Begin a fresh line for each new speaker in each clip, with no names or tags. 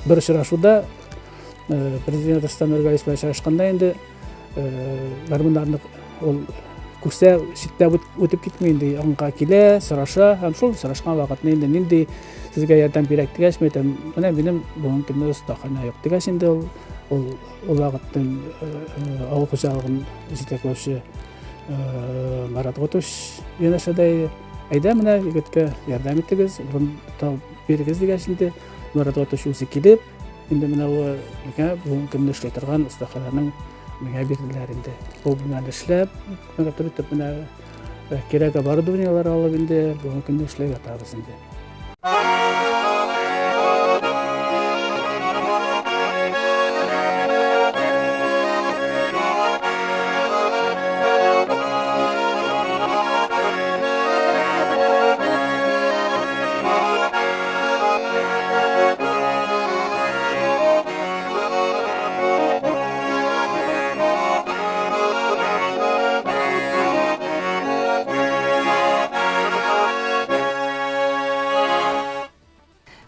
bir очрашуда президент Рустам Нургалиевич ашканда инде гармундарны ол күрсә шиттә үтеп китмәенде, аңга килә, сораша, һәм шул сорашкан вакытны инде нинди сезгә ярдәм бирәк дигәч, мәйтәм, менә минем бүген көндә остахана юк дигәч, инде ул вакыттан авыл хуҗалыгын җитәкләүче Марат Готович янәшәдә әйдә менә егеткә ярдәм итегез, бирегез дигәч, инде Марат Готович үзе килеп, инде менә ул бүген көндә эшләй торган остахананың миңа бирделәр инде. Ул белән эшләп, менә төртеп менә кирәк оборудованиелар алып инде бүген көндә эшләп ятабыз инде.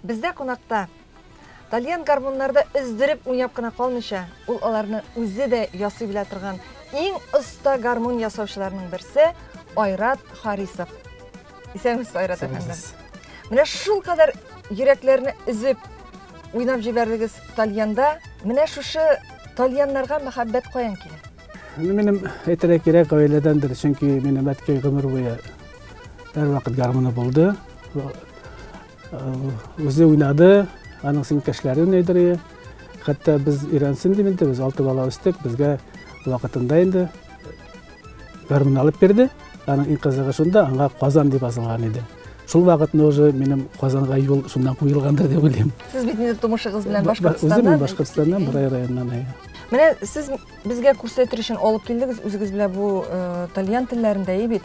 Бездә кунакта Тальян гармуннарда өздереп уйнап кына калмыйча, ул аларны үзе дә ясый белә торган иң оста гармун ясаучыларның берсе Айрат Харисов. Исәнмесез, Айрат әфәнде. Менә шул кадәр йөрәкләрне үзеп уйнап җибәрдегез Тальянда. Менә шушы Тальяннарга мәхәббәт каян килә?
Минем әйтергә кирәк гаиләдәндер, чөнки минем әткәй гомер буе һәрвакыт гармуны булды. Үзе уйнады, аның сеңкәшләре уйнады. Хәтта без өйрәнсен дип инде, без 6 бала үстек, безгә вакытында инде гармун алып бирде. Аның иң кызыгы шунда, аңа Казан дип язылган иде. Шул вакытны уже минем Казанга юл шундан куелгандыр дип уйлыйм.
Сез бит инде тумышыгыз белән Башкортстандан.
Үзем Башкортстандан, бер районнан.
Менә сез безгә күрсәтер өчен алып килдегез, үзегез белән бу Тальян телләрендә бит.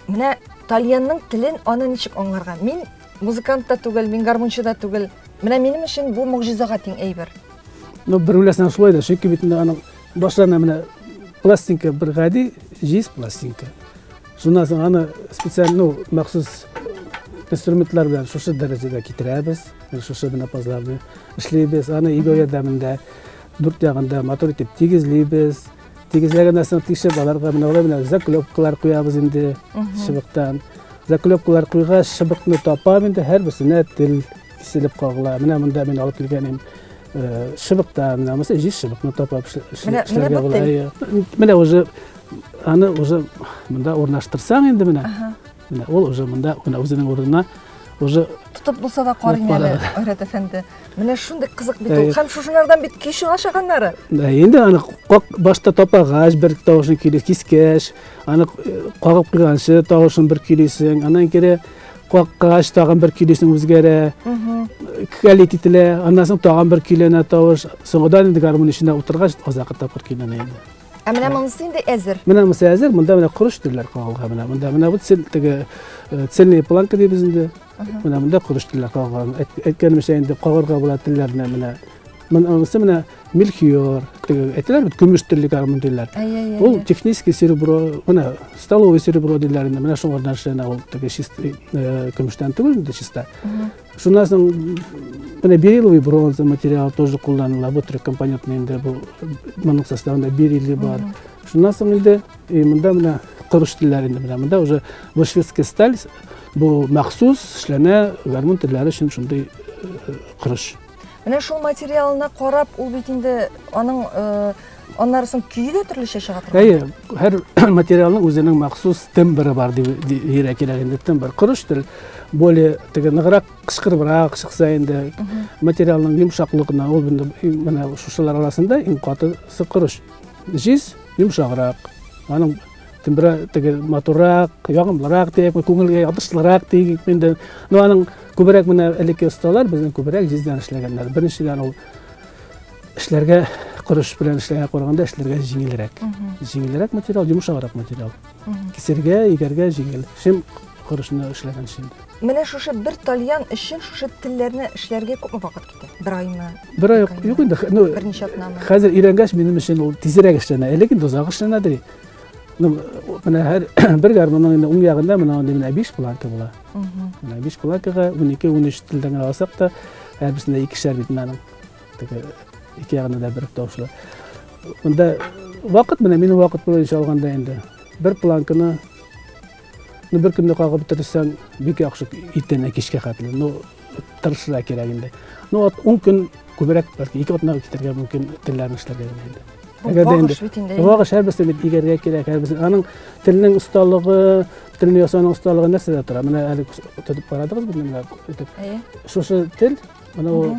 Менә Тальянның телен аны ничек аңларга? Мин музыкант та түгел, мин гармунчы да түгел. Менә минем өчен бу мугҗизага тең әйбер.
Бер уйласаң шулай да, чөнки бит аның башларына менә пластинка, бер гади җиз пластинка. Шуннан соң аны специаль, махсус инструментлар белән шушы дәрәҗәгә китерәбез. Шушы менә пазларны эшләйбез. Аны игә ярдәмендә дүрт ягында мотор итеп тигезләйбез. Тигезләгәннән соң тишеп аларга менә заклепкалар куябыз инде шыбыктан. Заклепкалар куйгач, шыбыкны тапам инде, һәрберсенә тел киселеп калгыла. Менә монда мин алып килгәнем шыбыкта, менә мосы җиз шыбыкны тапап эшләргә була. Менә уже аны уже монда урнаштырсаң инде менә. Менә ул уже монда үзенең урынына уже
тотып булса да карый әле, Айрат әфәнде. Менә шундый кызык бит ул. Һәм шушылардан бит кишү ашаганнары.
Инде аны башта тапагач бер тавышын кискәч, аны кагып куйганчы тавышын бер килисең, аннан кире каккач тагын бер килисең үзгәрә. Калит ителә, аннан соң тагын бер киленә тавыш. Соңдан инде гармун ишенә утыргач азакы тапкыр киленә инде.
Менә монысы инде әзер.
Менә монысы әзер, монда менә курыш телләр калган. Монда бу цельный планка дибез инде. Менә монда курыш телләр калган. Әйткәнемчә инде кагарга була телләрне менә. Монысы менә мельхиор, әйтәләр бит көмеш телле гармун диләр. Ул технический серебро, менә столовый серебро диләр инде. Менә шуңардан эшләнә ул чистый көмештән түгел инде чиста. Шуннан соң менә берилловый бронза материал тоже кулланыла. Бу трикомпонентный инде бу моның составында бериллий бар. Шуннан соң инде монда менә курыш телләр инде менә монда уже бу шведская сталь, бу махсус эшләнә гармун телләре өчен шундый курыш.
Менә шул материалына карап, ул бит инде аның аннарысын көйе дә төрлечә чыга торган.
Һәр материалның үзенең махсус тембры бар дип кирәк инде тембр. Курыш тел более ныграк, кычкырыбрак чыкса инде материалның йомшаклыгына, ул менә шушылар арасында иң катысы курыш. Җиз йомшаграк. Аның тембры матурак, ягымлырак дип, күңелгә ятышлырак дип инде. Аның күбрәк менә элекке осталар безнең күбрәк җиздән эшләгәннәр. Беренчедән ул эшләргә курыш белән эшләргә караганда эшләргә җиңелрәк. Җиңелрәк материал, йомшаграк материал. Кисергә, егәргә җиңел. Шем курышны эшләгән шин.
Менә шушы бер Тальян өчен шушы телләрне эшләргә күпме вакыт китә? Бер айны.
Бер ай юк инде.
Берничә атнамы.
Хәзер өйрәнгәч минем өчен ул тизрәк эшләнә. Элек инде узак эшләнәдер. Менә һәр бер гармунның инде уң ягында менә 5 планка була. Менә 5 планкага 12-13 телдән алсак та Her birisinde ikişer bitmenin. İki yağını da birikti oluşlar. Bunda vakit mene, benim vakit boyunca alganda endi. Bir plankını bir günde kağıt bitirirsen bir yakışık itene kişke katılır. No tırışıra kereginde. No 10 gün küberek belki 2 atına giderge mümkün tillerini işlerge endi.
Vaqış bitinde.
Vaqış her birisine bir igerge kerek her birisine. Anın tilinin ustalığı, tilini yasanın ustalığı nerede tura? Mene hali ötüp baradığız bu mene ötüp. Şu til, mene o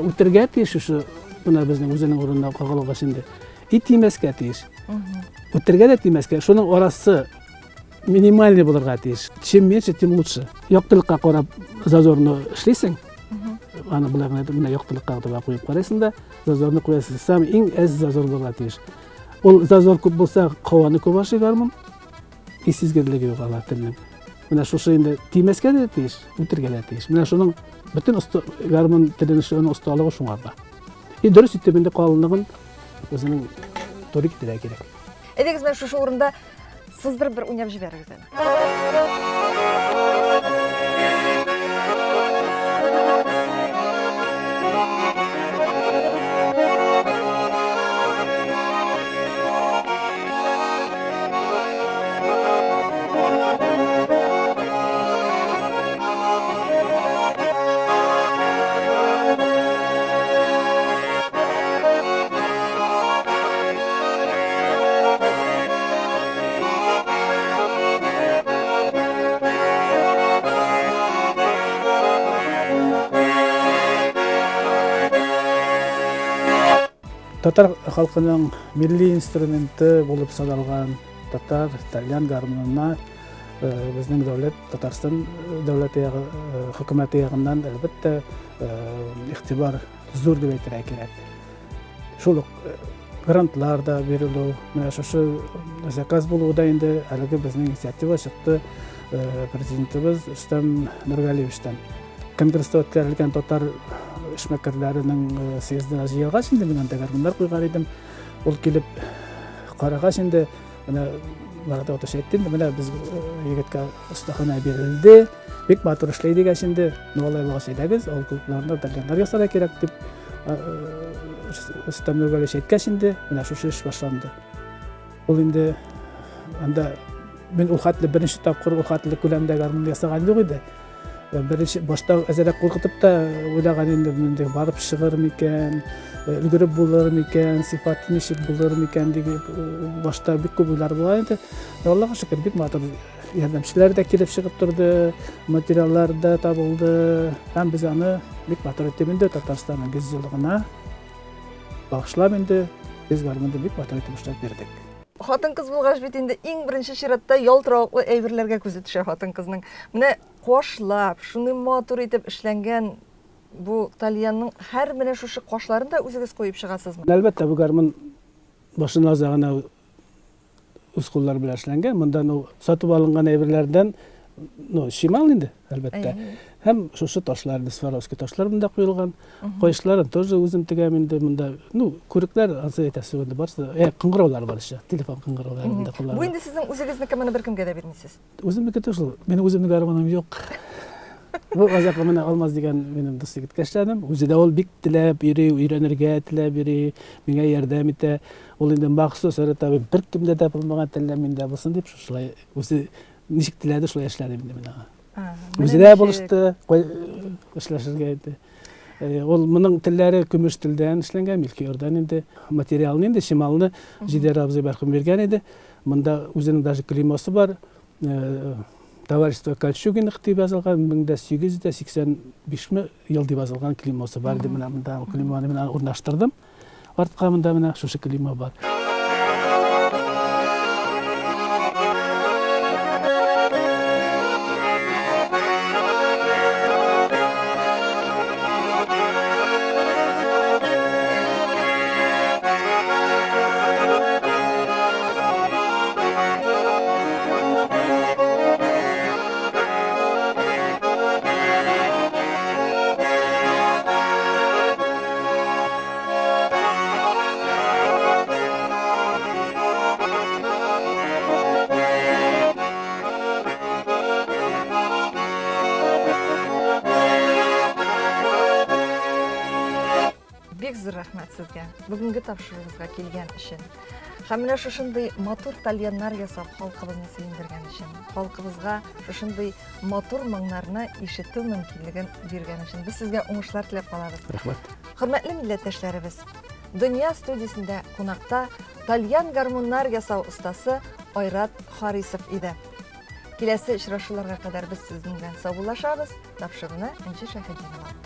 uterge tiş şu buna bizning o'zining o'rnida qog'ilga şimdi. İt yemeske tiş. Uterge de yemeske. Şunun orası минимальный bo'lirga tiyish. Чем меньше, тем лучше. Yoqtiliqqa qarab zazorni ishlaysan. Ana bularni bunda yoqtiliqqa qarab qo'yib qaraysan-da, zazorni qo'yasiz. Sam eng az zazor bo'lgan tiyish. Ol zazor ko'p bo'lsa, qovani ko'pashi garmon. Isizgerligi yo'q alatilning. Mana shu endi tiymasga da tiyish, o'tirgalar tiyish. Mana shuning butun garmon tilini ustaligi shunga. Durust itibinde qolinligin o'zining to'rik tira kerak.
Edingiz men shu o'rinda sızdırıp bir oynayıp jiberiz.
Татар халкының milli инструменті болып саналған татар, итальян гармонына біздің дәулет, Татарстан дәулеті хөкүмәте ягынан әлбәттә игътибар зур дип әйтергә кирәк. Шул грантлар да бирелү, менә шушы заказ булуда инде әлеге безнең инициатива чыкты. Президентыбыз Рустам Нургалиевичтан конгрессте үткәрелгән татар эшмәкәрләренең съездына җыелгач инде мин анда гармоннар куйган идем. Ул килеп карагач инде менә барда отыш әйттем, менә без егеткә остахана бирелде. Бик матур эшләй дигәч инде, нолай булгач әйдәгез, ул күпләрне дәлгәннәр ясарга кирәк дип Рустам Нургалиевич әйткәч инде, менә шушы эш башланды. Ул инде анда мен ул хәтле беренче тапкыр ул хәтле күләмдә гармон ясаган юк иде. Беренче башта әзерәк куркытып та уйлаган инде монда барып чыгыр микән, өлгереп булыр микән, сыйфат ничек булыр микән дип башта бик күп уйлар була иде. Аллага шөкер бик матур ярдәмчеләр дә килеп чыгып торды, материаллар да табылды. Һәм без аны бик матур итеп инде Татарстанның 100 еллыгына багышлап инде без гармонда бик матур итеп эшләп бирдек.
Хатын-кыз булгач бит инде иң беренче чиратта ялтыравыклы әйберләргә күзе төшә хатын-кызның. Менә кашлап, шуны матур итеп эшләнгән бу тальянның һәр менә шушы кашларын да үзегез куеп чыгасызмы?
Әлбәттә, бу гармон башына загына үз куллар белән эшләнгән. Монда сатып алынган әйберләрдән шимал инде, әлбәттә. Һәм шушы ташлар, Сваровский ташлар монда куелган. Кайшларын тоже үзем тегәм инде монда. Күрекләр ансы әйтәсе инде барсы. Кыңгыраулар бар ише. Телефон кыңгыраулары монда куллар.
Бу инде сезнең үзегезнеке менә беркемгә дә бирмисез.
Үземнеке түгел. Менә үземнең гармоным юк. Бу азакы менә алмаз дигән минем дус егет кәшләнем. Үзе дә ул бик теләп йөри, өйрәнергә теләп йөри, миңа ярдәм итә. Ул инде махсус таби беркемдә дә булмаган теләп миндә булсын дип шулай үзе ничек теләде шулай эшләде инде менә. Үзе дә булышты, эшләшергә иде. Ул моның телләре көмеш телдән эшләнгән, милкиордан инде материалны инде шималны Җидәр абзый бәрхим биргән иде. Монда үзенең даже клеймосы бар. Товарищество Кольчугин дип язылган 1885 ел дип язылган клеймосы бар дип менә монда клеймоны менә урнаштырдым. Артка монда менә шушы клеймо бар.
Бик зур рәхмәт сезгә. Бүгенге тапшыруыбызга килгән өчен. Һәм менә шушындый матур тальяннар ясап халкыбызны сөендергән өчен, халкыбызга шушындый матур моңнарны ишетү мөмкинлеген биргән өчен без сезгә уңышлар теләп калабыз.
Рәхмәт.
Хөрмәтле милләттәшләребез, Дөнья студиясендә кунакта тальян гармуннар ясау остасы Айрат Харисов иде. Киләсе очрашуларга кадәр без сезнең белән саубуллашабыз. Тапшыруны Энҗе Шәһидинова.